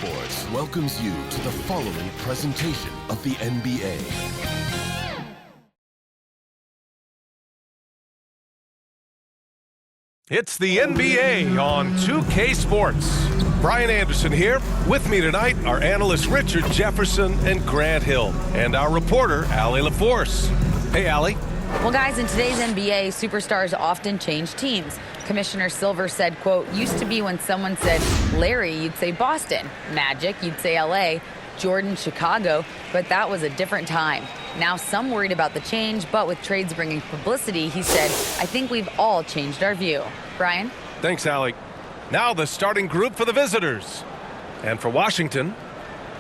Sports welcomes you to the following presentation of the NBA. It's the NBA on 2K Sports. Brian Anderson here. With me tonight are analysts Richard Jefferson and Grant Hill, and our reporter, Allie LaForce. Hey, Allie. Well, guys, in today's NBA, superstars often change teams. Commissioner Silver said, quote, used to be when someone said Larry, you'd say Boston. Magic, you'd say LA. Jordan, Chicago. But that was a different time. Now some worried about the change, but with trades bringing publicity, he said, I think we've all changed our view. Brian? Thanks, Allie. Now the starting group for the visitors. And for Washington,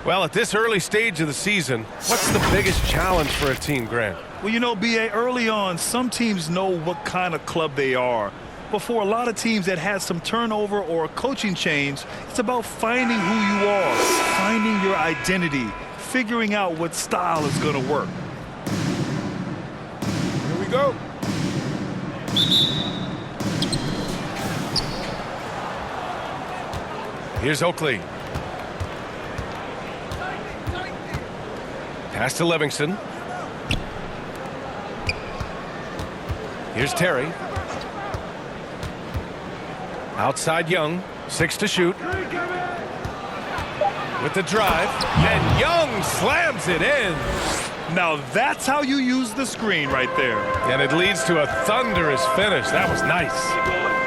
well, at this early stage of the season, what's the biggest challenge for a team, Grant? Well, you know, B.A., early on, some teams know what kind of club they are. But for a lot of teams that had some turnover or a coaching change, it's about finding who you are, finding your identity, figuring out what style is going to work. Here we go. Here's Oakley. Pass to Livingston. Here's Terry. Outside Young, 6 to shoot. With the drive, and Young slams it in. Now that's how you use the screen right there. And it leads to a thunderous finish. That was nice.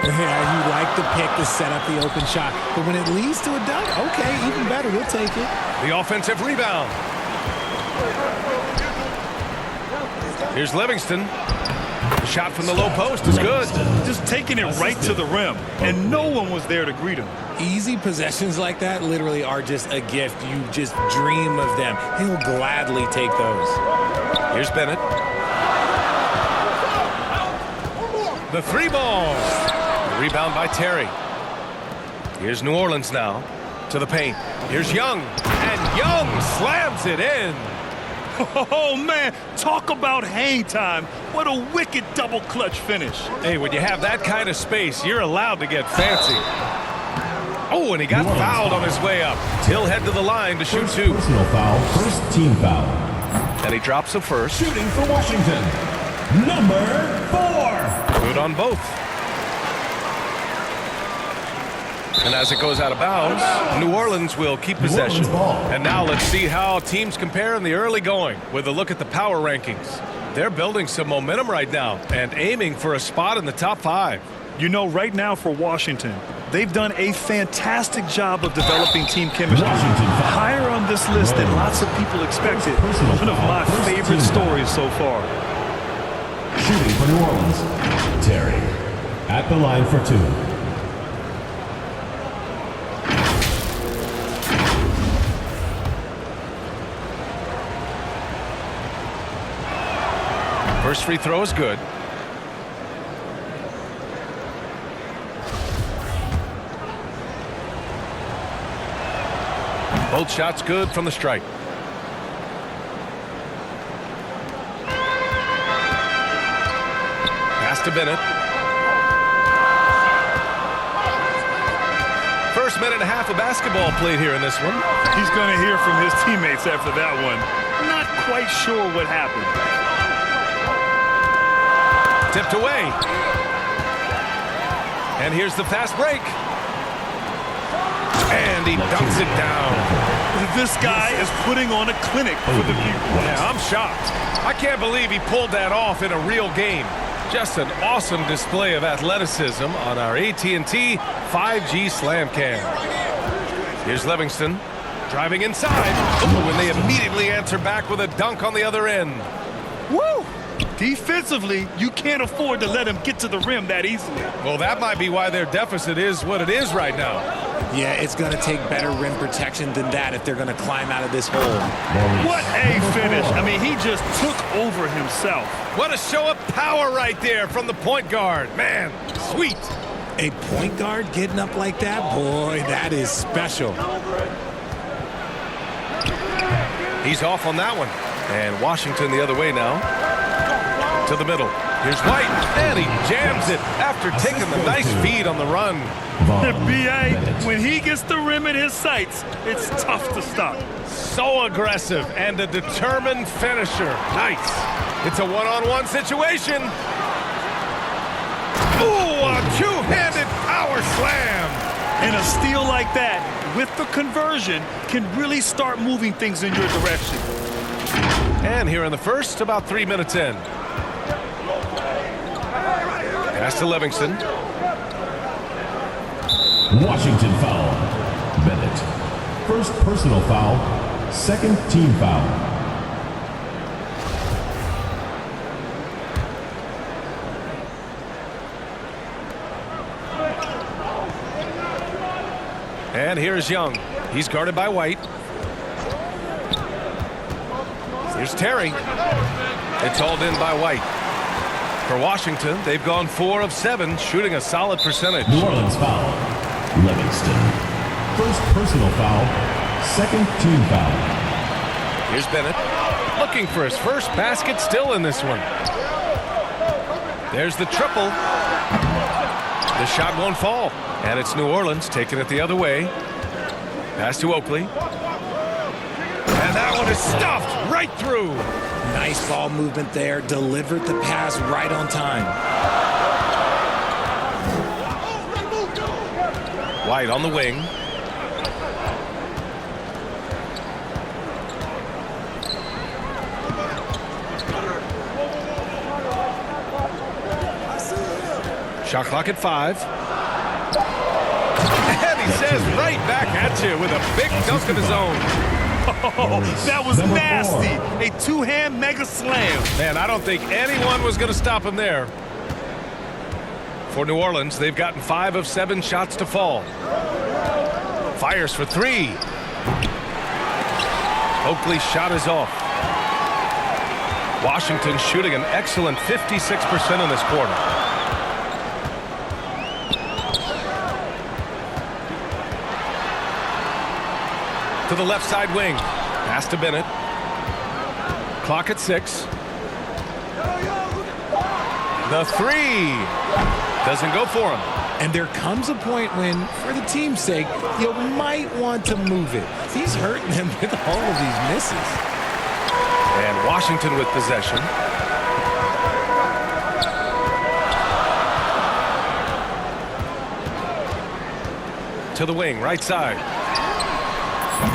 Yeah, you like the pick to set up the open shot. But when it leads to a dunk, okay, even better, we'll take it. The offensive rebound. Here's Livingston. The shot from the low post is good. Just taking it right to the rim, and no one was there to greet him. Easy possessions like that literally are just a gift. You just dream of them. He'll gladly take those. Here's Bennett. The three ball. The rebound by Terry. Here's New Orleans now to the paint. Here's Young, and Young slams it in. Oh, man, talk about hang time. What a wicked double clutch finish. Hey, when you have that kind of space, you're allowed to get fancy. Oh, and he got fouled on his way up. He'll head to the line to shoot two. Personal foul, first team foul. And he drops a first. Shooting for Washington, number 4. Good on both. And as it goes out of bounds, New Orleans will keep possession. And now let's see how teams compare in the early going with a look at the power rankings. They're building some momentum right now and aiming for a spot in the top 5. You know, right now for Washington, they've done a fantastic job of developing team chemistry. Higher on this list than lots of people expected. One of my favorite stories so far. Shooting for New Orleans, Terry. At the line for 2. First free throw is good. Both shots good from the stripe. Pass to Bennett. First minute and a half of basketball played here in this one. He's going to hear from his teammates after that one. Not quite sure what happened. Tipped away. And here's the fast break. And he dunks it down. This guy is putting on a clinic for the view. Yeah, I'm shocked. I can't believe he pulled that off in a real game. Just an awesome display of athleticism on our AT&T 5G Slam Cam. Here's Livingston driving inside. Ooh, and they immediately answer back with a dunk on the other end. Woo! Defensively, you can't afford to let him get to the rim that easily. Well, that might be why their deficit is what it is right now. Yeah, it's going to take better rim protection than that if they're going to climb out of this hole. What a finish. I mean, he just took over himself. What a show of power right there from the point guard. Man, sweet. A point guard getting up like that? Boy, that is special. He's off on that one. And Washington the other way now. To the middle. Here's White, and he jams it after taking the nice feed on the run. B.A., when he gets the rim in his sights, it's tough to stop. So aggressive and a determined finisher. Nice. It's a one-on-one situation. Ooh, a two-handed power slam. And a steal like that, with the conversion, can really start moving things in your direction. And here in the first, about 3 minutes in. Pass to Livingston. Washington foul. Bennett. First personal foul. Second team foul. And here's Young. He's guarded by White. Here's Terry. It's hauled in by White. For Washington, they've gone 4 of 7, shooting a solid percentage. New Orleans foul. Livingston. First personal foul. Second team foul. Here's Bennett. Looking for his first basket still in this one. There's the triple. The shot won't fall. And it's New Orleans taking it the other way. Pass to Oakley. And that one is stuffed right through. Nice ball movement there. Delivered the pass right on time. White on the wing. Shot clock at 5. And he says right back at you with a big dunk of his own. Oh, that was Number nasty. 4. A two-hand mega slam. Man, I don't think anyone was going to stop him there. For New Orleans, they've gotten 5 of 7 shots to fall. Fires for 3. Oakley's shot is off. Washington shooting an excellent 56% in this quarter. To the left side wing. Pass to Bennett. Clock at 6. The 3 doesn't go for him. And there comes a point when, for the team's sake, you might want to move it. He's hurting them with all of these misses. And Washington with possession. To the wing, right side.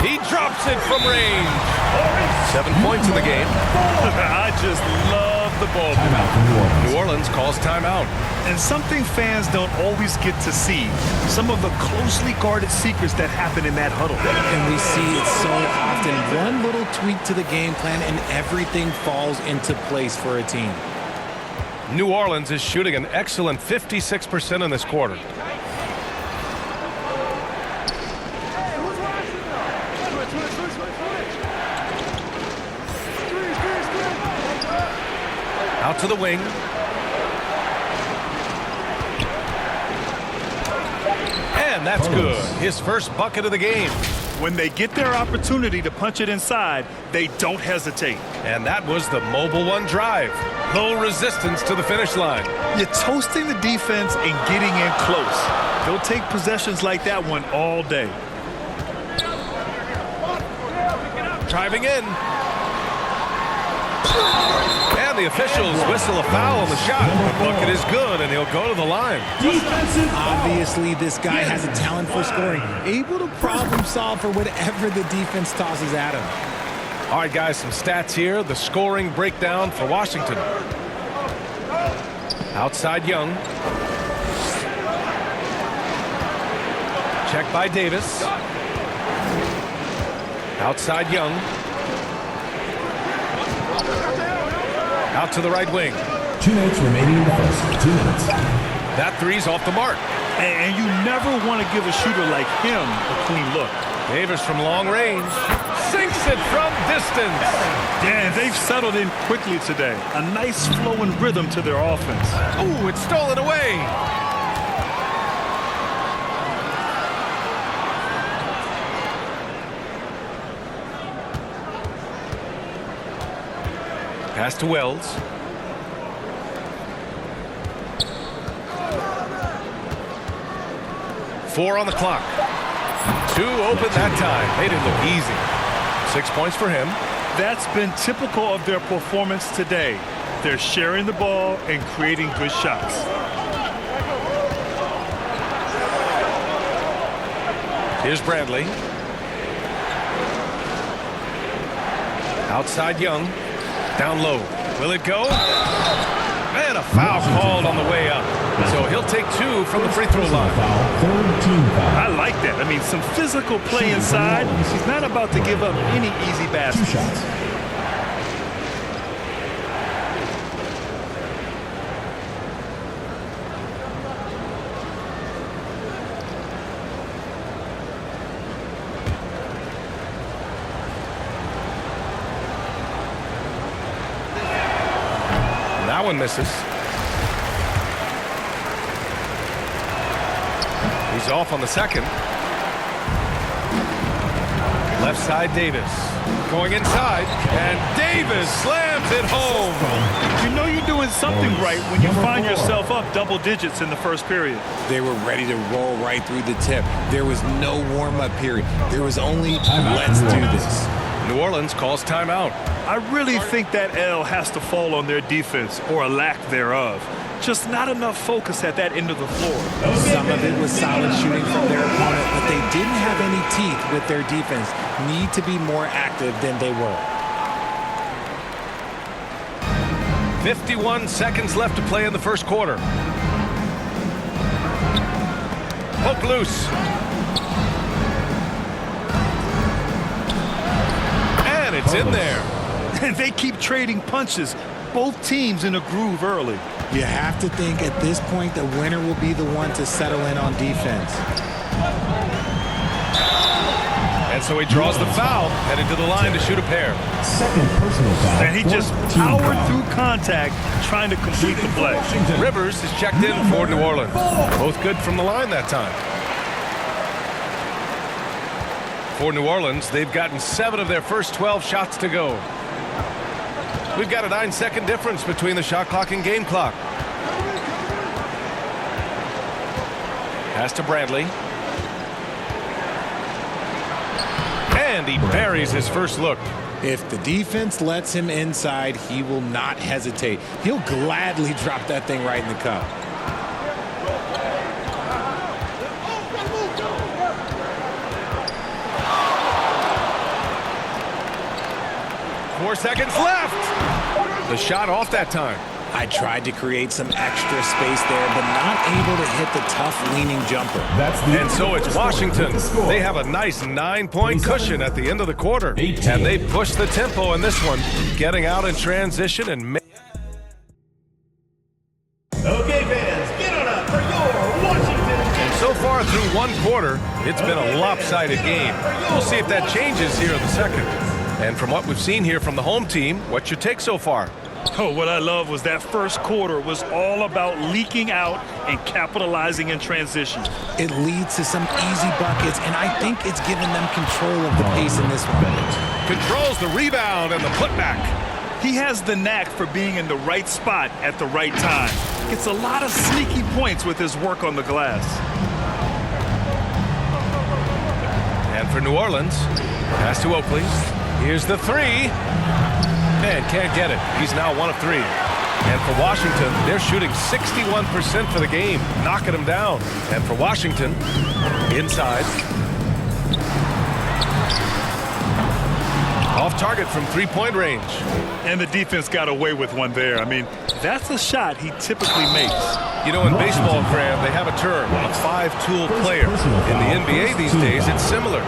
He drops it from range. 7 points in the game. I just love the ball. Timeout for New Orleans. New Orleans calls timeout. And something fans don't always get to see. Some of the closely guarded secrets that happen in that huddle. And we see it so often. One little tweak to the game plan and everything falls into place for a team. New Orleans is shooting an excellent 56% in this quarter. Out to the wing. And that's good. His first bucket of the game. When they get their opportunity to punch it inside, they don't hesitate. And that was the Mobile One drive. Low resistance to the finish line. You're toasting the defense and getting in close. They'll take possessions like that one all day. Driving in. And the officials whistle a foul on the shot. The bucket is good, and he'll go to the line. Obviously, this guy has a talent for scoring, able to problem solve for whatever the defense tosses at him. All right, guys, some stats here. The scoring breakdown for Washington. Outside Young. Check by Davis. Outside Young. Out to the right wing. 2 minutes remaining in the first. 2 minutes. That three's off the mark. And you never want to give a shooter like him a clean look. Davis from long range. Sinks it from distance. Yeah, they've settled in quickly today. A nice flow and rhythm to their offense. Ooh, it's stolen away. Pass to Wells. 4 on the clock. 2 open that time. Made it look easy. 6 points for him. That's been typical of their performance today. They're sharing the ball and creating good shots. Here's Bradley. Outside Young. Down low. Will it go? And a foul called on the way up. So he'll take 2 from the free throw line. Third team foul. I like that. I mean, some physical play inside. He's not about to give up any easy 2 baskets. shots. That one misses. He's off on the second. Left side, Davis. Going inside, and Davis slams it home. You know you're doing something right when you find yourself up double digits in the first period. They were ready to roll right through the tip. There was no warm-up period. There was only, let's do this. New Orleans calls timeout. I really think that L has to fall on their defense or a lack thereof. Just not enough focus at that end of the floor. Some of it was solid shooting from their opponent, but they didn't have any teeth with their defense. Need to be more active than they were. 51 seconds left to play in the first quarter. Poke loose. And it's in there. And they keep trading punches. Both teams in a groove early. You have to think at this point the winner will be the one to settle in on defense. And so he draws the foul, headed to the line to shoot a pair. Second personal foul. And he just Fourth team powered foul. through contact trying to complete the play. Rivers is checked in for New Orleans. Both good from the line that time. For New Orleans, they've gotten 7 of their first 12 shots to go. We've got a 9-second difference between the shot clock and game clock. Pass to Bradley. And he buries his first look. If the defense lets him inside, he will not hesitate. He'll gladly drop that thing right in the cup. Four seconds left. The shot off that time. I tried to create some extra space there, but not able to hit the tough leaning jumper. That's the And so it's Washington. They have a nice 9-point cushion at the end of the quarter. 18. And they push the tempo in this one, getting out in transition and Okay, fans, get on up for your Washington. And so far through one quarter, it's been a lopsided game. We'll see if that changes here in the second. And from what we've seen here from the home team, what's your take so far? Oh, what I love was that first quarter was all about leaking out and capitalizing in transition. It leads to some easy buckets, and I think it's given them control of the pace in this one. Controls the rebound and the putback. He has the knack for being in the right spot at the right time. Gets a lot of sneaky points with his work on the glass. And for New Orleans, pass to Oakley. Here's the three. Man, can't get it. He's now 1 of 3. And for Washington, they're shooting 61% for the game, knocking them down. And for Washington, inside. Off target from 3-point range. And the defense got away with one there. I mean, that's a shot he typically makes. You know, in baseball, Graham, they have a term, a 5-tool player. In the NBA these days, it's similar.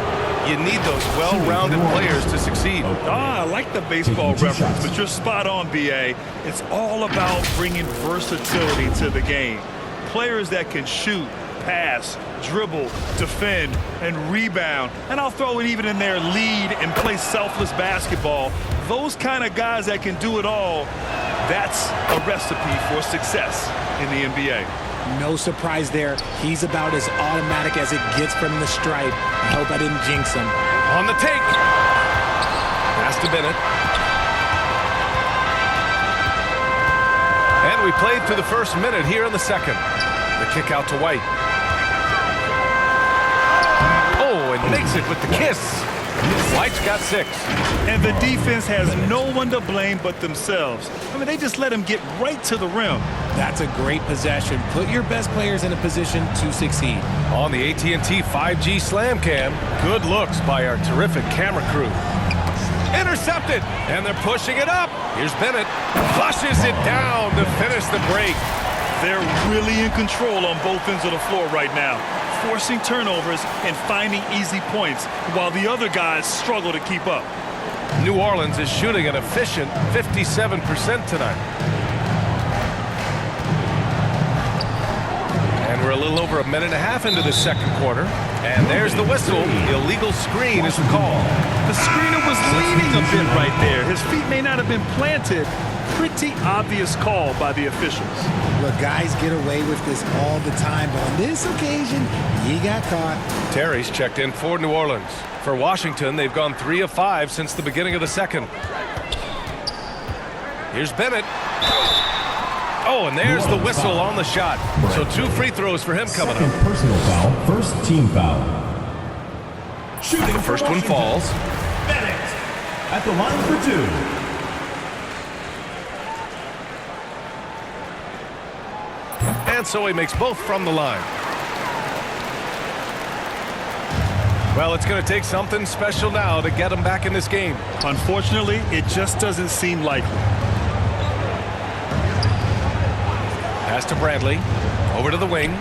You need those well-rounded players to succeed. I like the baseball reference, but you're spot on, B.A. It's all about bringing versatility to the game. Players that can shoot, pass, dribble, defend, and rebound. And I'll throw it even in there, lead and play selfless basketball. Those kind of guys that can do it all, that's a recipe for success in the NBA. No surprise there. He's about as automatic as it gets from the stripe. I hope I didn't jinx him. On the take. Pass to Bennett. And we played through the first minute here in the second. The kick out to White. makes it with the kiss. White's got 6. And the defense has no one to blame but themselves. I mean, they just let him get right to the rim. That's a great possession. Put your best players in a position to succeed. On the AT&T 5G Slam Cam, good looks by our terrific camera crew. Intercepted, and they're pushing it up. Here's Bennett. Flushes it down to finish the break. They're really in control on both ends of the floor right now, forcing turnovers and finding easy points while the other guys struggle to keep up. New Orleans is shooting an efficient 57% tonight. And we're a little over a minute and a half into the second quarter. And there's the whistle. Illegal screen is the call. The screener was leaning a bit right there. His feet may not have been planted. Pretty obvious call by the officials. Look, guys get away with this all the time, but on this occasion, he got caught. Terry's checked in for New Orleans. For Washington, they've gone 3 of 5 since the beginning of the second. Here's Bennett. Oh, and there's the whistle on the shot. So 2 free throws for him coming Second up. personal foul, first team foul. Shooting The first one falls. Bennett at the line for 2. And so he makes both from the line. Well, it's going to take something special now to get him back in this game. Unfortunately, it just doesn't seem likely. Pass to Bradley. Over to the wing.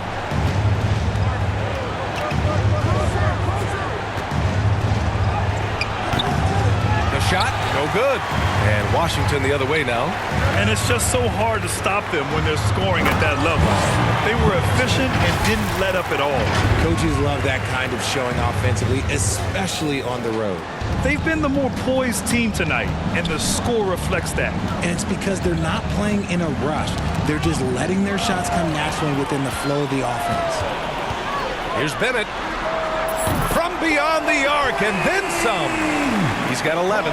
The shot, no good. And Washington the other way now. And it's just so hard to stop them when they're scoring at that level. They were efficient and didn't let up at all. Coaches love that kind of showing offensively, especially on the road. They've been the more poised team tonight, and the score reflects that. And it's because they're not playing in a rush. They're just letting their shots come naturally within the flow of the offense. Here's Bennett. From beyond the arc, and then some. He's got 11.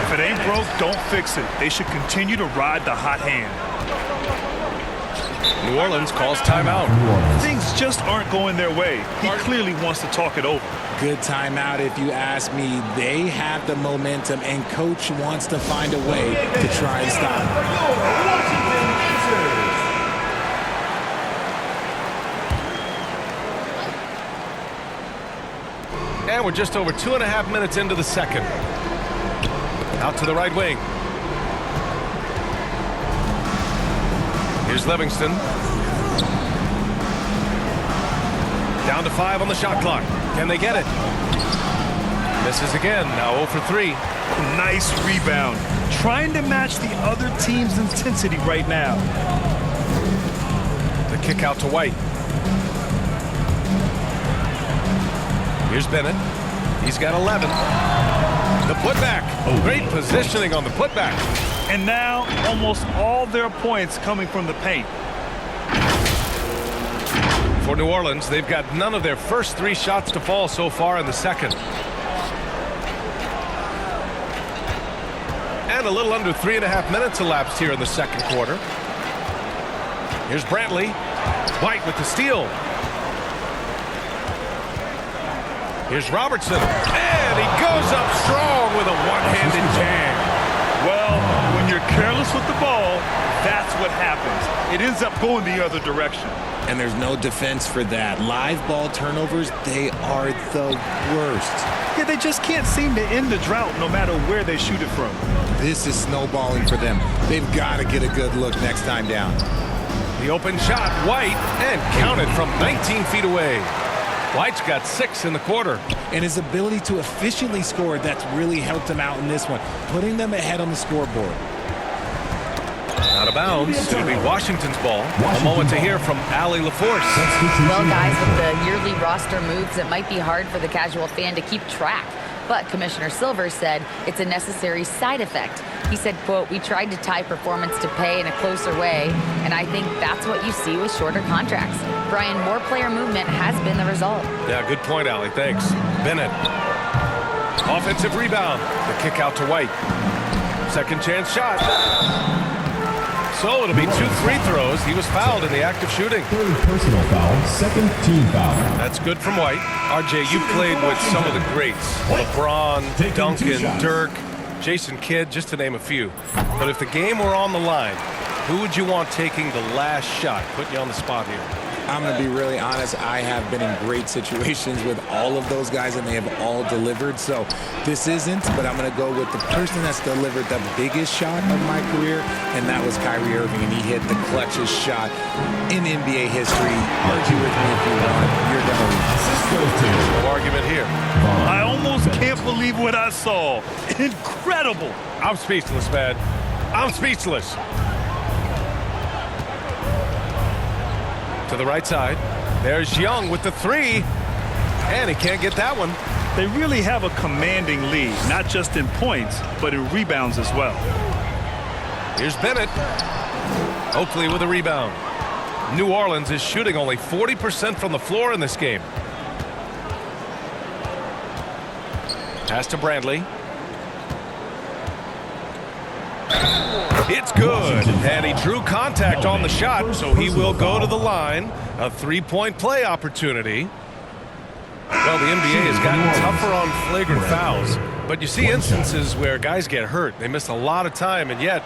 If it ain't broke, don't fix it. They should continue to ride the hot hand. New Orleans calls timeout. Things just aren't going their way. He clearly wants to talk it over. Good timeout if you ask me. They have the momentum, and Coach wants to find a way to try and stop it. And we're just over 2.5 minutes into the second. Out to the right wing. Here's Livingston. Down to 5 on the shot clock. Can they get it? Misses again. Now 0 for 3. Nice rebound. Trying to match the other team's intensity right now. The kick out to White. Here's Bennett. He's got 11. The putback. Great positioning on the putback. And now almost all their points coming from the paint. For New Orleans, they've got none of their first 3 shots to fall so far in the second. And a little under 3.5 minutes elapsed here in the second quarter. Here's Brantley. White with the steal. Here's Robertson. And he goes up strong with a one-handed jam. Well, when you're careless with the ball, that's what happens. It ends up going the other direction. And there's no defense for that. Live ball turnovers, they are the worst. Yeah, they just can't seem to end the drought no matter where they shoot it from. This is snowballing for them. They've got to get a good look next time down. The open shot, White, and counted from 19 feet away. White's got 6 in the quarter. And his ability to efficiently score, that's really helped him out in this one, putting them ahead on the scoreboard. Out of bounds. It'll be Washington's ball. A moment to hear from Allie LaForce. Well, guys, with the yearly roster moves, it might be hard for the casual fan to keep track. But Commissioner Silver said it's a necessary side effect. He said, quote, "We tried to tie performance to pay in a closer way, and I think that's what you see with shorter contracts." Brian, more player movement has been the result. Yeah, good point, Allie. Thanks. Bennett. Offensive rebound. The kick out to White. Second chance shot. So it'll be 2 free throws. He was fouled in the act of shooting. Third personal foul, second team foul. That's good from White. RJ, you played with some of the greats. LeBron, Taking 2 Duncan, shots. Dirk, Jason Kidd, just to name a few. But if the game were on the line, who would you want taking the last shot? Putting you on the spot here. I'm going to be really honest. I have been in great situations with all of those guys, and they have all delivered. So this isn't, but I'm going to go with the person that's delivered the biggest shot of my career, and that was Kyrie Irving, and he hit the clutchest shot in NBA history. Argue with me if you want. You're going to lose. Assist goes to No argument here. I almost can't believe what I saw. Incredible. I'm speechless, man. I'm speechless. To the right side. There's Young with the 3. And he can't get that one. They really have a commanding lead, not just in points, but in rebounds as well. Here's Bennett. Oakley with a rebound. New Orleans is shooting only 40% from the floor in this game. Pass to Bradley. It's good, and he drew contact on the shot, so he will go to the line. A 3-point play opportunity. Well, the NBA has gotten tougher on flagrant fouls, but you see instances where guys get hurt. They miss a lot of time, and yet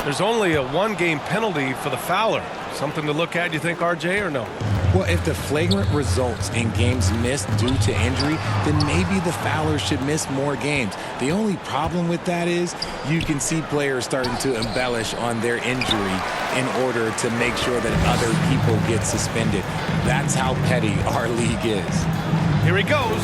there's only a 1-game penalty for the fouler. Something to look at, you think, RJ, or no? Well, if the flagrant results in games missed due to injury, then maybe the fouler should miss more games. The only problem with that is you can see players starting to embellish on their injury in order to make sure that other people get suspended. That's how petty our league is. Here he goes.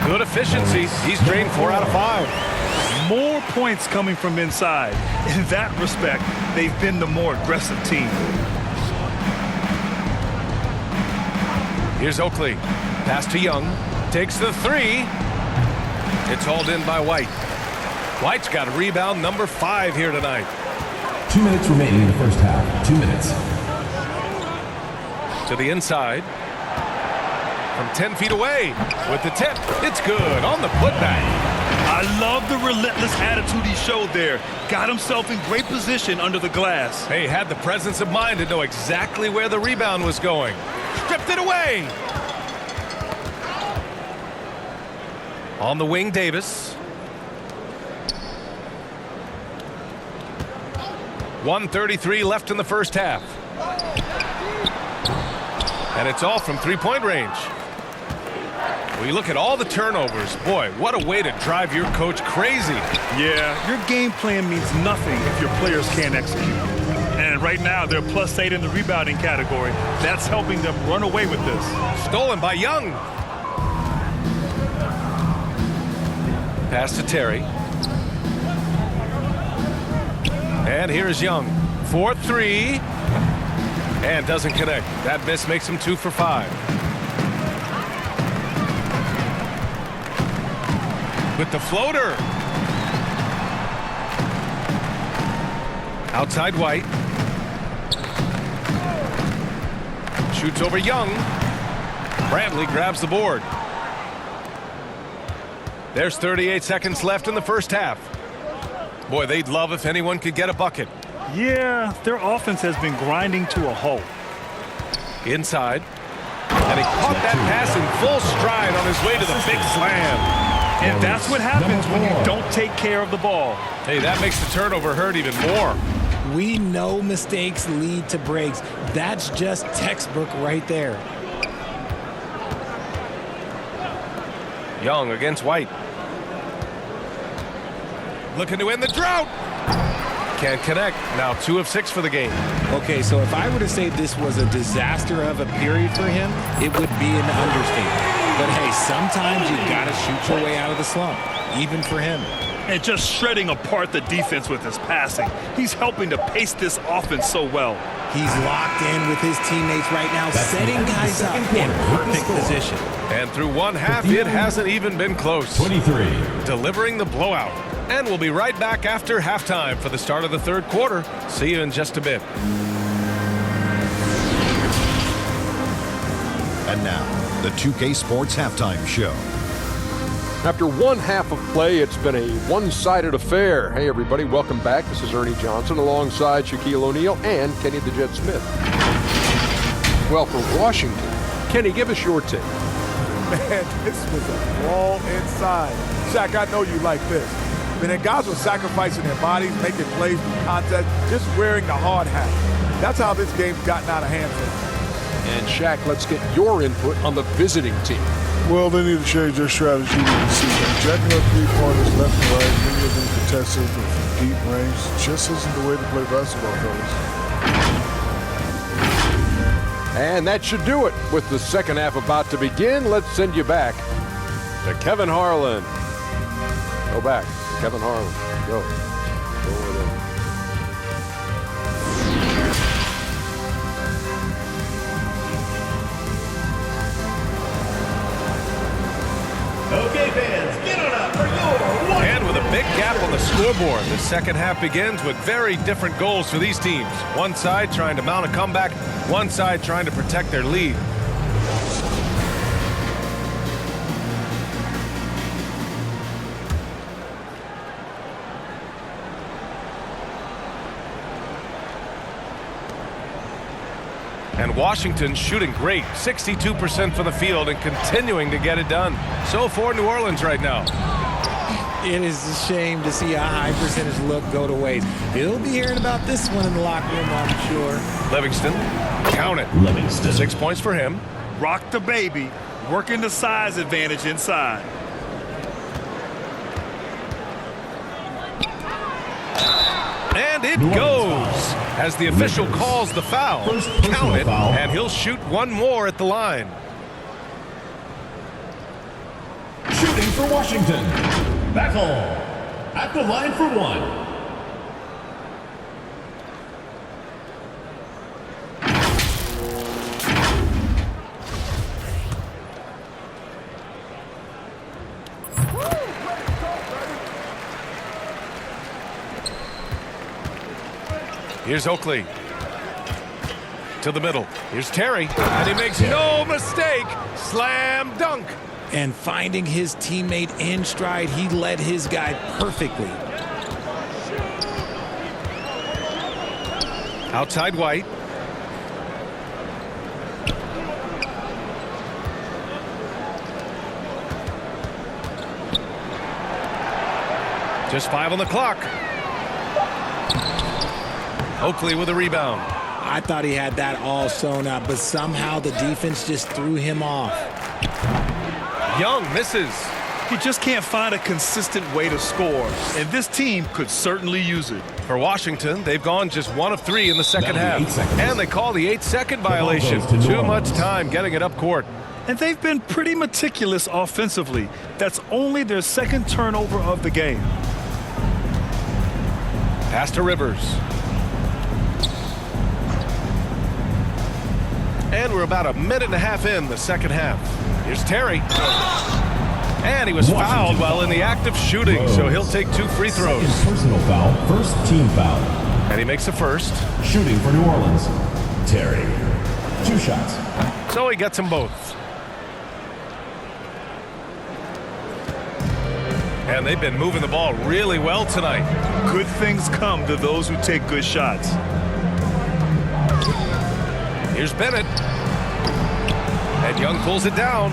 Good efficiency. He's drained 4 out of 5. More points coming from inside. In that respect, they've been the more aggressive team. Here's Oakley. Pass to Young. Takes the 3. It's hauled in by White. White's got rebound number 5 here tonight. 2 minutes remaining in the first half. 2 minutes. To the inside. From 10 feet away. With the tip. It's good on the putback. I love the relentless attitude he showed there. Got himself in great position under the glass. Hey, had the presence of mind to know exactly where the rebound was going. Stripped it away. On the wing, Davis. 1:33 left in the first half. And it's all from 3-point range. When you look at all the turnovers, boy, what a way to drive your coach crazy. Yeah, your game plan means nothing if your players can't execute. And right now, they're +8 in the rebounding category. That's helping them run away with this. Stolen by Young. Pass to Terry. And here's Young. 4-3. And doesn't connect. That miss makes him 2 for 5. With the floater. Outside White. Shoots over Young. Bradley grabs the board. There's 38 seconds left in the first half. Boy, they'd love if anyone could get a bucket. Yeah, their offense has been grinding to a halt. Inside. And he caught that pass in full stride on his way to the big slam. And that's what happens when you don't take care of the ball. Hey, that makes the turnover hurt even more. We know mistakes lead to breaks. That's just textbook right there. Young against White. Looking to end the drought. Can't connect. Now 2 of 6 for the game. Okay, so if I were to say this was a disaster of a period for him, it would be an understatement. But hey, sometimes you got to shoot your way out of the slump, even for him. And just shredding apart the defense with his passing. He's helping to pace this offense so well. He's locked in with his teammates right now, setting guys up in perfect position. And through one half, it hasn't even been close. 23. Delivering the blowout. And we'll be right back after halftime for the start of the third quarter. See you in just a bit. And now, the 2K Sports Halftime Show. After one half of play, it's been a one-sided affair. Hey, everybody, welcome back. This is Ernie Johnson alongside Shaquille O'Neal and Kenny the Jet Smith. Well, for Washington, Kenny, give us your take. Man, this was a brawl inside. Shaq, I know you like this. I mean, and guys were sacrificing their bodies, making plays through contact, just wearing the hard hat. That's how this game's gotten out of hand for them. And Shaq, let's get your input on the visiting team. Well, they need to change their strategy. You can see them jacking up three-pointers left and right, many of them contested from deep range. Just isn't the way to play basketball, fellas. And that should do it. With the second half about to begin, let's send you back to Kevin Harlan. Go back to Kevin Harlan. Go over there. Okay, fans, get on up for your one. And with a big gap on the scoreboard, the second half begins with very different goals for these teams. One side trying to mount a comeback, one side trying to protect their lead. And Washington shooting great, 62% from the field and continuing to get it done. So for New Orleans right now. It is a shame to see a high percentage look go to waste. He'll be hearing about this one in the locker room, I'm sure. Livingston, count it. Livingston. 6 points for him. Rock the baby, working the size advantage inside. And it New Orleans goes foul. as the official Rivers. calls the foul. First personal Count it, foul. and he'll shoot one more at the line. Shooting for Washington. Bethel at the line for one. Here's Oakley. To the middle. Here's Terry. And he makes no mistake. Slam dunk. And finding his teammate in stride, he led his guy perfectly. Outside White. Just 5 on the clock. Oakley with a rebound. I thought he had that all sewn up, but somehow the defense just threw him off. Young misses. He just can't find a consistent way to score, and this team could certainly use it. For Washington, they've gone just 1 of 3 in the second That'll be 8 half. seconds. And they call the 8-second violation. goes to New Too much Orleans. time getting it up court. And they've been pretty meticulous offensively. That's only their second turnover of the game. Pass to Rivers. And we're about a minute and a half in the second half. Here's Terry. And he was fouled while in the act of shooting, so he'll take 2 free throws. Second personal foul, first team foul. And he makes the first. Shooting for New Orleans. Terry. 2 shots. So he gets them both. And they've been moving the ball really well tonight. Good things come to those who take good shots. Here's Bennett. And Young pulls it down.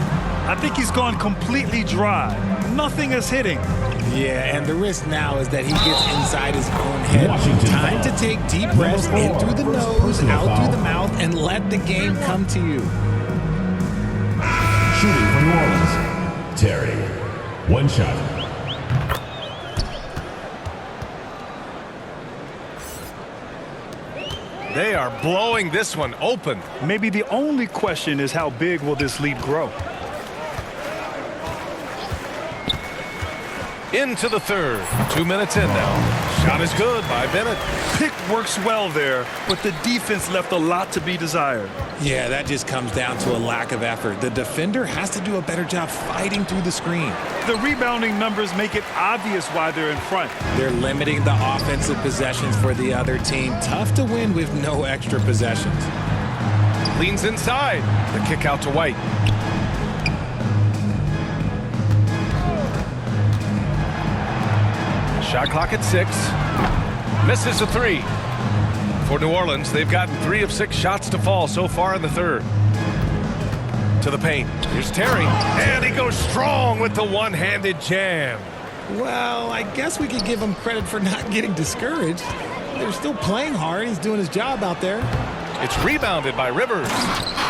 I think he's gone completely dry. Nothing is hitting. Yeah, and the risk now is that he gets inside his own head. Washington Time foul. to take deep breaths in through the First nose, personal out foul. through the mouth, and let the game come to you. Shooting for New Orleans. Terry. 1 shot. They are blowing this one open. Maybe the only question is how big will this lead grow? Into the third. 2 minutes in now. Shot is good by Bennett. Pick works well there, but the defense left a lot to be desired. Yeah, that just comes down to a lack of effort. The defender has to do a better job fighting through the screen. The rebounding numbers make it obvious why they're in front. They're limiting the offensive possessions for the other team. Tough to win with no extra possessions. Leans inside. The kick out to White. Shot clock at 6. Misses a 3. For New Orleans, they've gotten 3 of 6 shots to fall so far in the third. To the paint. Here's Terry. And he goes strong with the one-handed jam. Well, I guess we could give him credit for not getting discouraged. They're still playing hard. He's doing his job out there. It's rebounded by Rivers.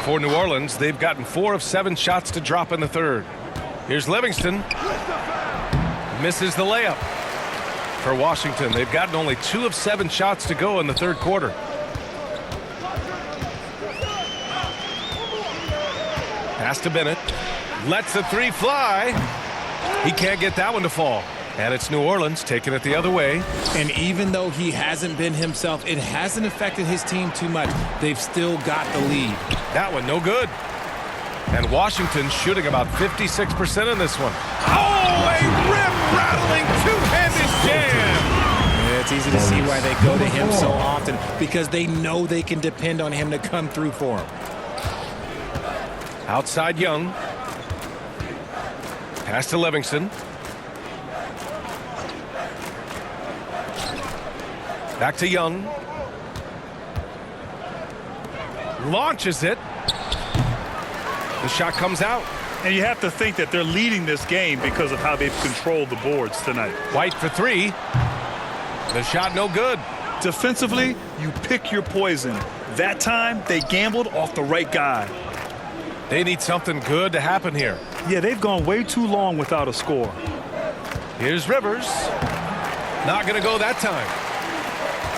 For New Orleans, they've gotten 4 of 7 shots to drop in the third. Here's Livingston. Misses the layup. For Washington, they've gotten only 2 of 7 shots to go in the third quarter. Pass to Bennett. Lets the 3 fly. He can't get that one to fall. And it's New Orleans taking it the other way. And even though he hasn't been himself, it hasn't affected his team too much. They've still got the lead. That one no good. And Washington shooting about 56% in this one. Oh, a rim-rattling two-handed jam. Yeah, it's easy to see why they go to him so often, because they know they can depend on him to come through for them. Outside Young. Pass to Livingston. Back to Young. Launches it. The shot comes out. And you have to think that they're leading this game because of how they've controlled the boards tonight. White for 3. The shot no good. Defensively, you pick your poison. That time, they gambled off the right guy. They need something good to happen here. Yeah, they've gone way too long without a score. Here's Rivers. Not going to go that time.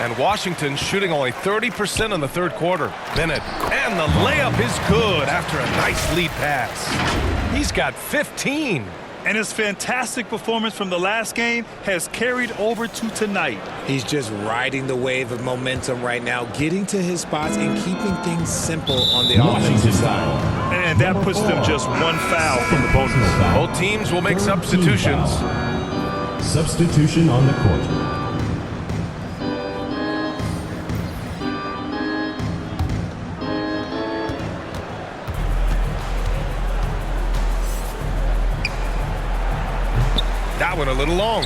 And Washington shooting only 30% in the third quarter. Bennett. And the layup is good after a nice lead pass. He's got 15. And his fantastic performance from the last game has carried over to tonight. He's just riding the wave of momentum right now, getting to his spots and keeping things simple on the offensive side. And that puts them just 1 foul from the bonus. Both teams will make substitutions. Substitution on the court. That one a little long.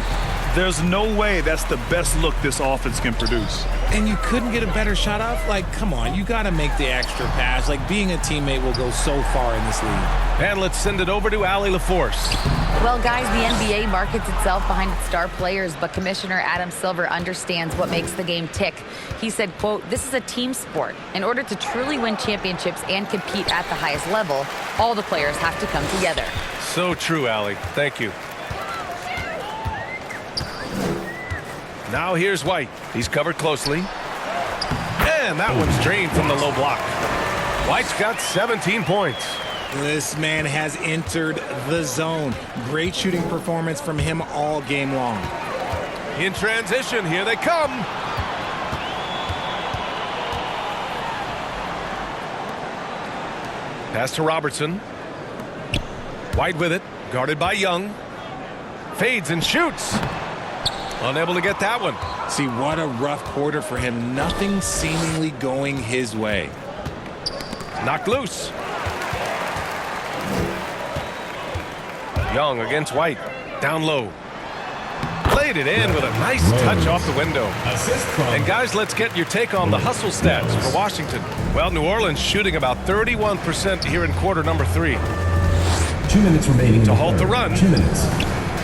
There's no way that's the best look this offense can produce. And you couldn't get a better shot off? Like, come on, you got to make the extra pass. Like, being a teammate will go so far in this league. And let's send it over to Allie LaForce. Well, guys, the NBA markets itself behind its star players, but Commissioner Adam Silver understands what makes the game tick. He said, quote, "This is a team sport. In order to truly win championships and compete at the highest level, all the players have to come together." So true, Allie. Thank you. Now here's White. He's covered closely. And that one's drained from the low block. White's got 17 points. This man has entered the zone. Great shooting performance from him all game long. In transition, here they come. Pass to Robertson. White with it, guarded by Young. Fades and shoots. Unable to get that one. See, what a rough quarter for him. Nothing seemingly going his way. Knocked loose. Young against White. Down low. Played it in with a nice touch off the window. And guys, let's get your take on the hustle stats for Washington. Well, New Orleans shooting about 31% here in quarter number 3. 2 minutes remaining to halt the run. 2 minutes.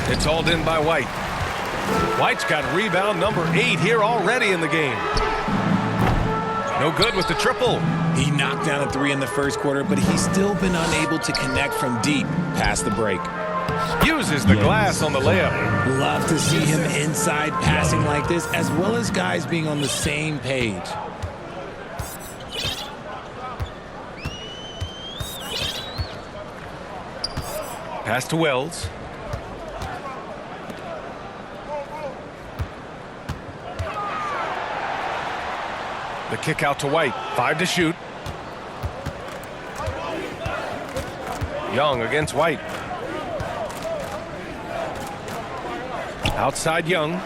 It's hauled in by White. White's got rebound number 8 here already in the game. No good with the triple. He knocked down a 3 in the first quarter, but he's still been unable to connect from deep past the break. Uses the glass on the layup. Love to see him inside passing like this, as well as guys being on the same page. Pass to Wells. The kick out to White. 5 to shoot. Young against White. Outside Young.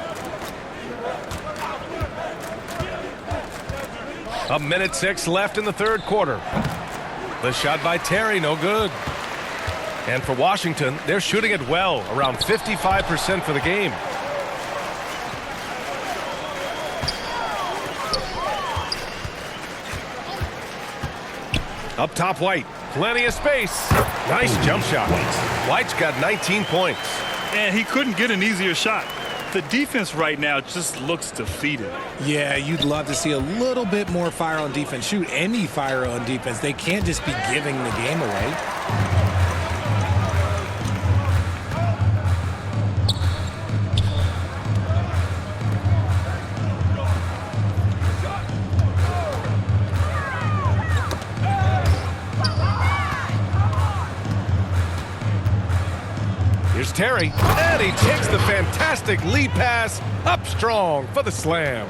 A minute 6 left in the third quarter. The shot by Terry, no good. And for Washington, they're shooting it well, around 55% for the game. Up top, White. Plenty of space. Nice jump shot. White's got 19 points. And he couldn't get an easier shot. The defense right now just looks defeated. Yeah, you'd love to see a little bit more fire on defense. Shoot, any fire on defense. They can't just be giving the game away. Here's Terry, and he takes the fantastic lead pass up strong for the slam.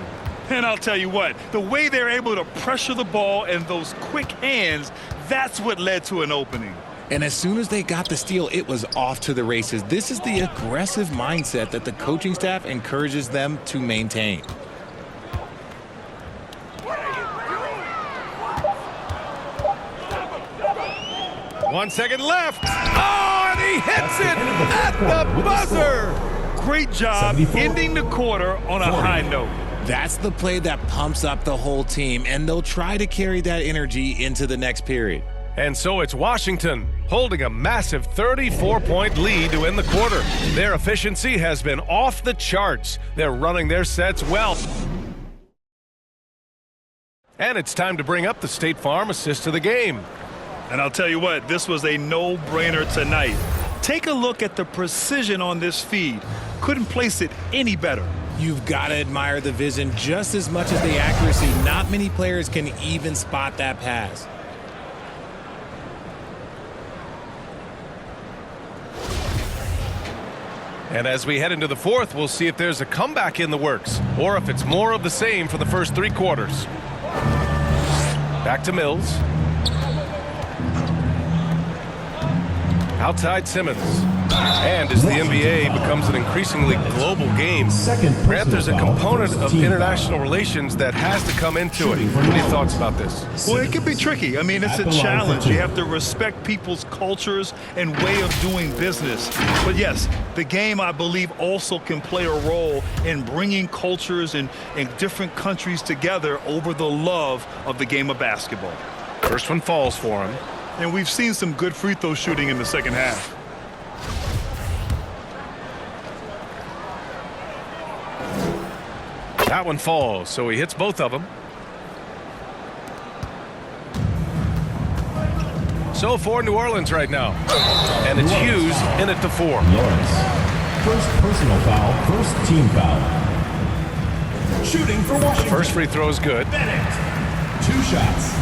And I'll tell you what, the way they're able to pressure the ball and those quick hands, that's what led to an opening. And as soon as they got the steal, it was off to the races. This is the aggressive mindset that the coaching staff encourages them to maintain. 1 second left. Oh, and he hits it at the buzzer. Great job ending the quarter on a high note. That's the play that pumps up the whole team, and they'll try to carry that energy into the next period. And so it's Washington holding a massive 34-point lead to end the quarter. Their efficiency has been off the charts. They're running their sets well. And it's time to bring up the State Farm assist of the game. And I'll tell you what, this was a no-brainer tonight. Take a look at the precision on this feed. Couldn't place it any better. You've got to admire the vision just as much as the accuracy. Not many players can even spot that pass. And as we head into the fourth, we'll see if there's a comeback in the works or if it's more of the same for the first 3 quarters. Back to Mills. Outside Simmons. And as the NBA becomes an increasingly global game, Grant, there's a component of international relations that has to come into it. What are your thoughts about this? Well, it can be tricky. I mean, it's a challenge. You have to respect people's cultures and way of doing business. But yes, the game, I believe, also can play a role in bringing cultures and different countries together over the love of the game of basketball. First one falls for him. And we've seen some good free throw shooting in the second half. That one falls, so he hits both of them. So for New Orleans right now. And it's Hughes in at the 4. Lawrence. First personal foul, first team foul. Shooting for Washington. First free throw is good. Bennett. 2 shots.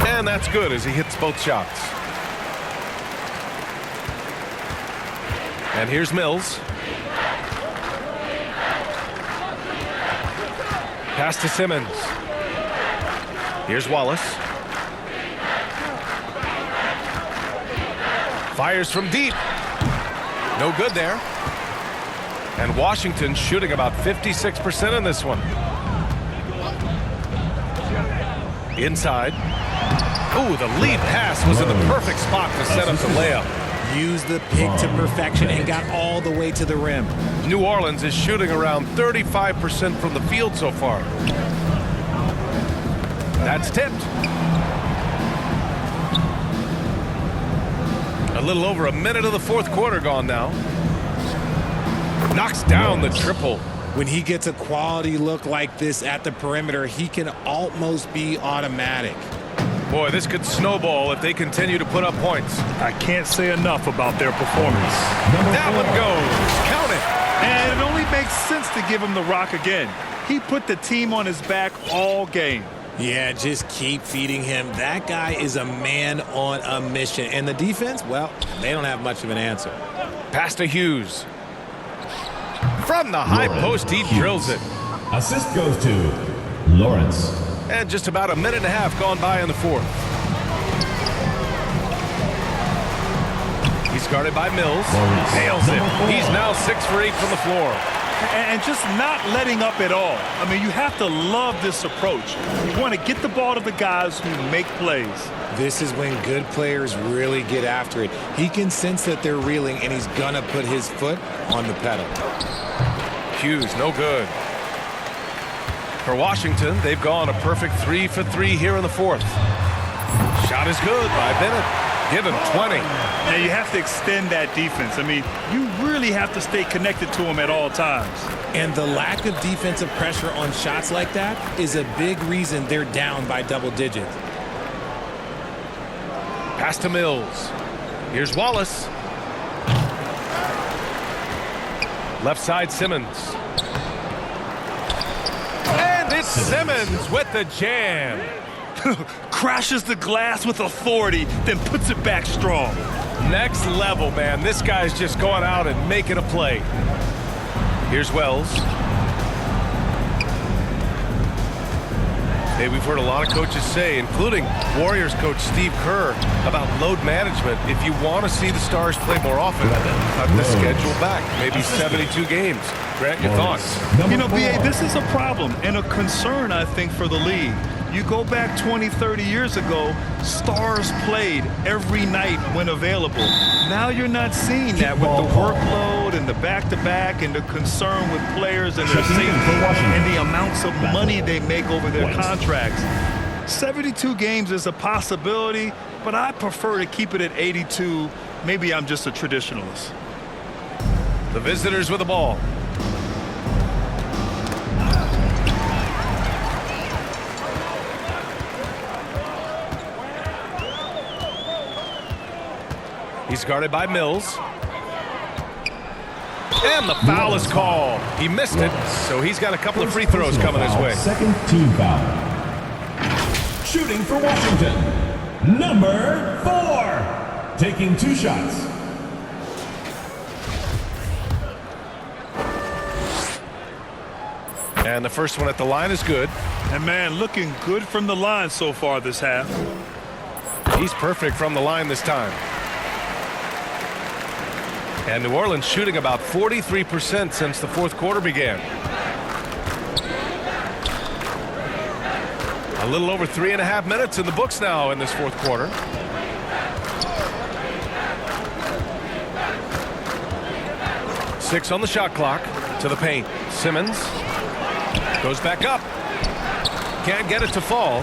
And that's good as he hits both shots. And here's Mills. Pass to Simmons. Here's Wallace. Fires from deep. No good there. And Washington shooting about 56% in this one. Inside. Ooh, the lead pass was in the perfect spot to set up the layup. Used the pick to perfection and got all the way to the rim. New Orleans is shooting around 35% from the field so far. That's tipped. A little over a minute of the fourth quarter gone now. Knocks down the triple. When he gets a quality look like this at the perimeter, he can almost be automatic. Boy, this could snowball if they continue to put up points. I can't say enough about their performance. That one goes. Count it. And it only makes sense to give him the rock again. He put the team on his back all game. Yeah, just keep feeding him. That guy is a man on a mission. And the defense, well, they don't have much of an answer. Pass to Hughes. From the high post, he drills it. Assist goes to Lawrence. And just about a minute and a half gone by in the fourth. He's guarded by Mills. Nails it. He's now 6 for 8 from the floor. And just not letting up at all. I mean, you have to love this approach. You want to get the ball to the guys who make plays. This is when good players really get after it. He can sense that they're reeling, and he's going to put his foot on the pedal. Hughes, no good. For Washington, they've gone a perfect 3 for 3 here in the fourth. Shot is good by Bennett. Give him 20. Now you have to extend that defense. I mean, you really have to stay connected to him at all times. And the lack of defensive pressure on shots like that is a big reason they're down by double digits. Pass to Mills. Here's Wallace. Left side, Simmons. And it's Simmons with the jam. Crashes the glass with authority, then puts it back strong. Next level, man. This guy's just going out and making a play. Here's Wells. Hey, we've heard a lot of coaches say, including Warriors coach Steve Kerr, about load management. If you want to see the Stars play more often, cut the schedule back. Maybe 72 games. Grant, your thoughts? You know, B.A., this is a problem and a concern, I think, for the league. You go back 20, 30 years ago, Stars played every night when available. Now you're not seeing that with the workload and the back-to-back and the concern with players and their safety and the amounts of money they make over their contracts. 72 games is a possibility, but I prefer to keep it at 82. Maybe I'm just a traditionalist. The visitors with the ball. He's guarded by Mills. And the foul is called. He missed it, so he's got a couple of free throws coming his way. Second team foul. Shooting for Washington, number 4. Taking 2 shots. And the first one at the line is good. And, man, looking good from the line so far this half. He's perfect from the line this time. And New Orleans shooting about 43% since the fourth quarter began. A little over 3.5 minutes in the books now in this fourth quarter. Six on the shot clock. To the paint. Simmons goes back up. Can't get it to fall.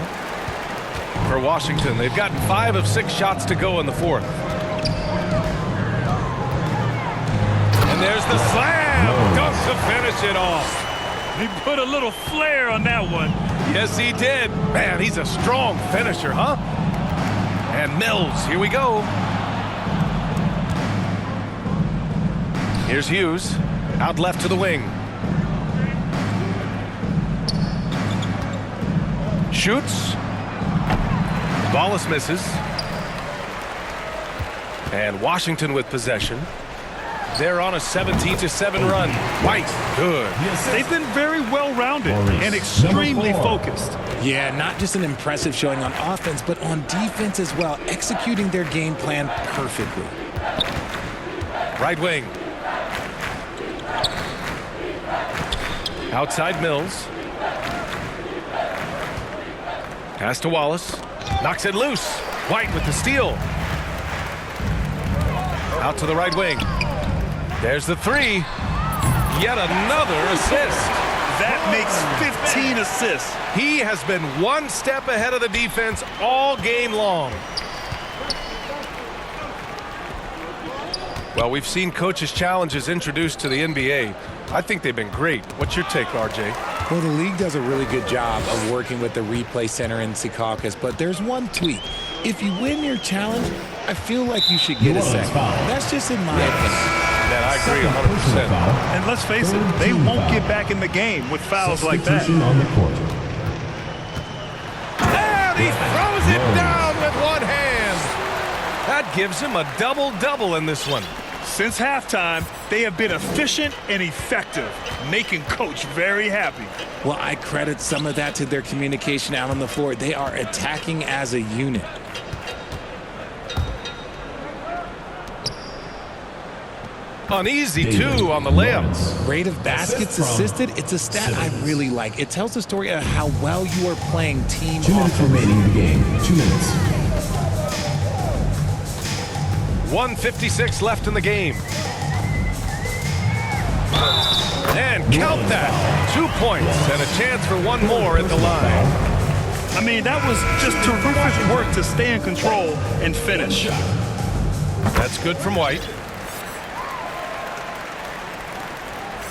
For Washington, they've gotten 5 of 6 shots to go in the fourth. And there's the slam. Dunk to finish it off. He put a little flair on that one. Yes, he did. Man, he's a strong finisher, huh? And Mills, here we go. Here's Hughes. Out left to the wing. Shoots. Wallace misses. And Washington with possession. They're on a 17-7 run. White, good. They've been very well-rounded and extremely focused. Yeah, not just an impressive showing on offense, but on defense as well, executing their game plan perfectly. Right wing. Outside Mills. Pass to Wallace. Knocks it loose. White with the steal. Out to the right wing. There's the three. Yet another assist. That makes 15 assists. He has been one step ahead of the defense all game long. Well, we've seen coaches' challenges introduced to the NBA. I think they've been great. What's your take, RJ? Well, the league does a really good job of working with the replay center in Secaucus, but there's one tweak. If you win your challenge, I feel like you should get a second. That's just in my opinion. Yeah, I agree 100%. And let's face it, they won't get back in the game with fouls like that. On the court. And he throws it down with one hand. That gives him a double-double in this one. Since halftime, they have been efficient and effective, making Coach very happy. Well, I credit some of that to their communication out on the floor. They are attacking as a unit. Uneasy, too, on the layups. Rate of baskets assisted, it's a stat I really like. It tells the story of how well you are playing team 2 minutes remaining in the game. 2 minutes. 1:56 left in the game. And count that. 2 points and a chance for one more at the line. I mean, that was just terrific work to stay in control and finish. That's good from White.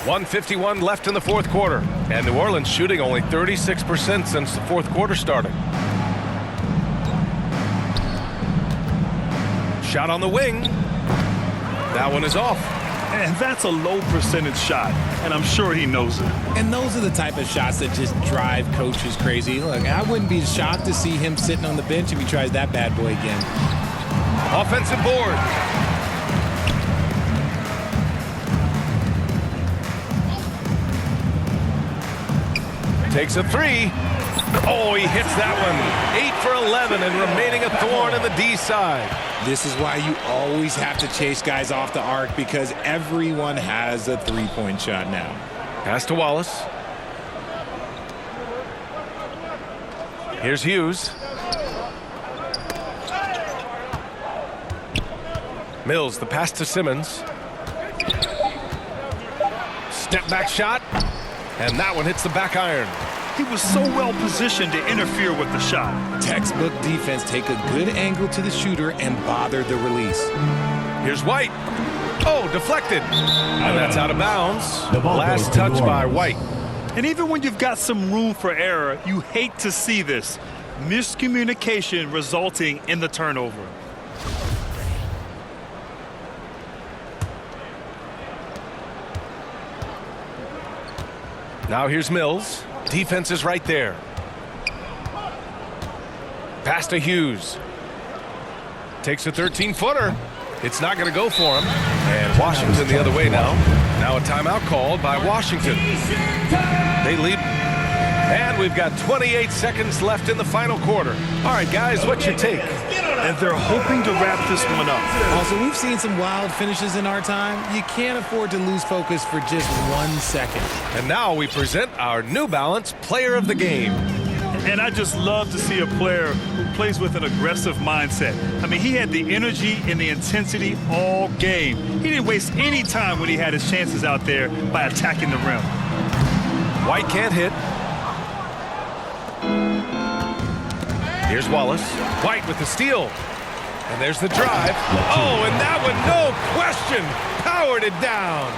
1:51 left in the fourth quarter. And New Orleans shooting only 36% since the fourth quarter started. Shot on the wing. That one is off. And that's a low percentage shot, and I'm sure he knows it. And those are the type of shots that just drive coaches crazy. Look, I wouldn't be shocked to see him sitting on the bench if he tries that bad boy again. Offensive board. Takes a three. Oh, he hits that one. 8 for 11 and remaining a thorn in the D side. This is why you always have to chase guys off the arc, because everyone has a three-point shot now. Pass to Wallace. Here's Hughes. Mills, the pass to Simmons. Step back shot. And that one hits the back iron. He was so well positioned to interfere with the shot. Textbook defense. Take a good angle to the shooter and bother the release. Here's White. Oh, deflected. And that's out of bounds. Last touch by White. And even when you've got some room for error, you hate to see this. Miscommunication resulting in the turnover. Now here's Mills. Defense is right there. Pass to Hughes. Takes a 13-footer. It's not going to go for him. And Washington the other way now. Now a timeout called by Washington. They lead. And we've got 28 seconds left in the final quarter. All right, guys, what's your take? And they're hoping to wrap this one up. Also, we've seen some wild finishes in our time. You can't afford to lose focus for just 1 second. And now we present our New Balance Player of the Game. And I just love to see a player who plays with an aggressive mindset. I mean, he had the energy and the intensity all game. He didn't waste any time when he had his chances out there by attacking the rim. White can't hit. Here's Wallace. White with the steal. And there's the drive. Oh, and that one, no question, powered it down.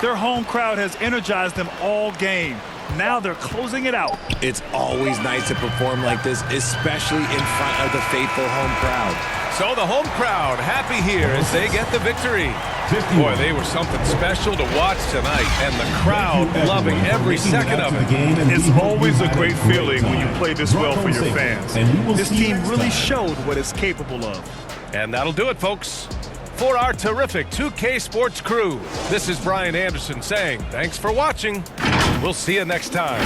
Their home crowd has energized them all game. Now they're closing it out. It's always nice to perform like this, especially in front of the faithful home crowd. So the home crowd happy here as they get the victory. Boy, they were something special to watch tonight, and the crowd loving every second of it. It's always a great feeling when you play this well for your fans. This team really showed what it's capable of. And that'll do it, folks. For our terrific 2K Sports crew, this is Brian Anderson saying thanks for watching. We'll see you next time.